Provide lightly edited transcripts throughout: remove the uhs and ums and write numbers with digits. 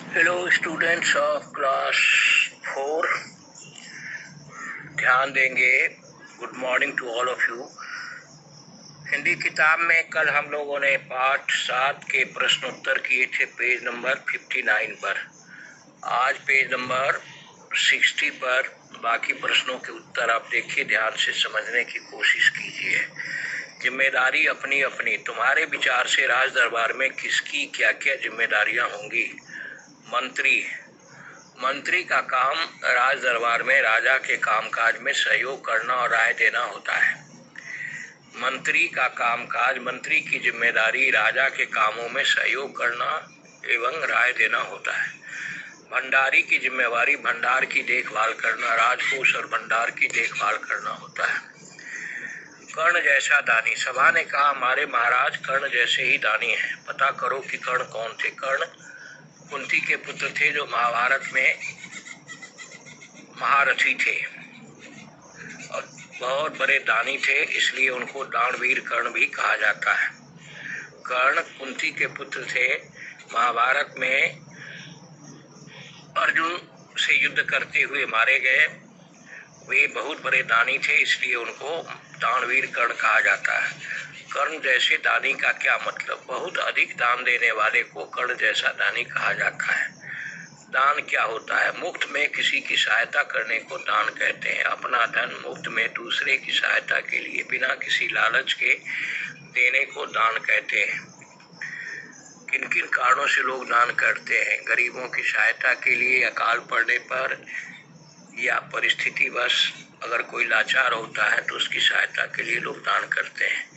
Hello students of class 4, ध्यान देंगे। Good morning to all of you. Hindi किताब में कल हम लोगों ने पाठ 7 के प्रश्न उत्तर किए थे पेज नंबर 59 पर। आज पेज नंबर 60 पर बाकी प्रश्नों के उत्तर आप देखिए, ध्यान से समझने की कोशिश कीजिए। जिम्मेदारी अपनी अपनी, तुम्हारे विचार से राज दरबार में किसकी क्या क्या जिम्मेदारियां होंगी? मंत्री का काम राज दरबार में राजा के कामकाज में सहयोग करना और राय देना होता है। मंत्री का कामकाज, मंत्री की जिम्मेदारी राजा के कामों में सहयोग करना एवं राय देना होता है। भंडारी की जिम्मेवारी भंडार की देखभाल करना, राजकोष और भंडार की देखभाल करना होता है। कर्ण जैसा दानी, सभा ने कहा हमारे महाराज कर्ण जैसे ही दानी हैं। पता करो कि कर्ण कौन थे। कर्ण कुंती के पुत्र थे जो महाभारत में महारथी थे और बहुत बड़े दानी थे, इसलिए उनको दानवीर कर्ण भी कहा जाता है। कर्ण कुंती के पुत्र थे, महाभारत में अर्जुन से युद्ध करते हुए मारे गए। वे बहुत बड़े दानी थे, इसलिए उनको दानवीर कर्ण कहा जाता है। कर्ण जैसे दानी का क्या मतलब? बहुत अधिक दान देने वाले को कर्ण जैसा दानी कहा जाता है। दान क्या होता है? मुफ्त में किसी की सहायता करने को दान कहते हैं। अपना धन मुफ्त में दूसरे की सहायता के लिए बिना किसी लालच के देने को दान कहते हैं। किन किन कारणों से लोग दान करते हैं? गरीबों की सहायता के लिए, अकाल पड़ने पर या परिस्थितिवश अगर कोई लाचार होता है तो उसकी सहायता के लिए लोग दान करते हैं।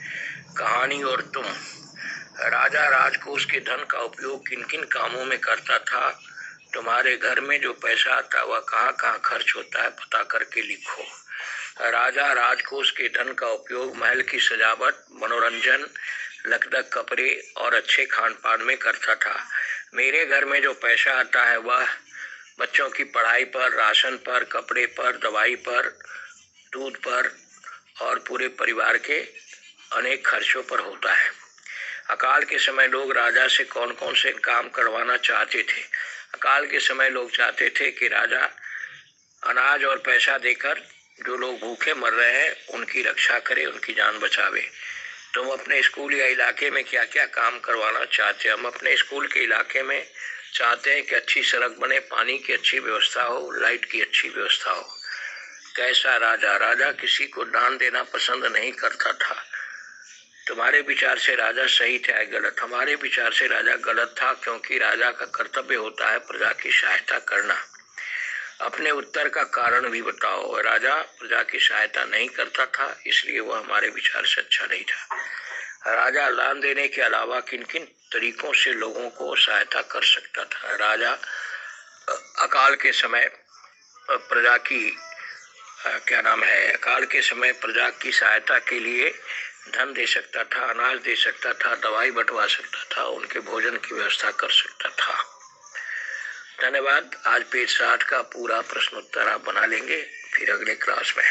कहानी और तुम, राजा राजकोष के धन का उपयोग किन किन कामों में करता था? तुम्हारे घर में जो पैसा आता है वह कहाँ कहाँ खर्च होता है, पता करके लिखो। राजा राजकोष के धन का उपयोग महल की सजावट, मनोरंजन, लकदक कपड़े और अच्छे खान पान में करता था। मेरे घर में जो पैसा आता है वह बच्चों की पढ़ाई पर, राशन पर, कपड़े पर, दवाई पर, दूध पर और पूरे परिवार के अनेक खर्चों पर होता है। अकाल के समय लोग राजा से कौन कौन से काम करवाना चाहते थे? अकाल के समय लोग चाहते थे कि राजा अनाज और पैसा देकर जो लोग भूखे मर रहे हैं उनकी रक्षा करे, उनकी जान बचावे। तुम अपने स्कूल या इलाके में क्या क्या काम करवाना चाहते हैं? हम अपने स्कूल के इलाके में चाहते हैं कि अच्छी सड़क बने, पानी की अच्छी व्यवस्था हो, लाइट की अच्छी व्यवस्था हो। कैसा राजा? राजा किसी को दान देना पसंद नहीं करता था। तुम्हारे विचार से राजा सही था या गलत? हमारे विचार से राजा गलत था, क्योंकि राजा का कर्तव्य होता है प्रजा की सहायता करना। अपने उत्तर का कारण भी बताओ। राजा प्रजा की सहायता नहीं करता था, इसलिए वह हमारे विचार से अच्छा नहीं था। राजा दान देने के अलावा किन किन तरीकों से लोगों को सहायता कर सकता था? राजा अकाल के समय प्रजा की अकाल के समय प्रजा की सहायता के लिए धन दे सकता था, अनाज दे सकता था, दवाई बंटवा सकता था, उनके भोजन की व्यवस्था कर सकता था। धन्यवाद। आज पेज 60 का पूरा प्रश्नोत्तर आप बना लेंगे फिर अगले क्लास में।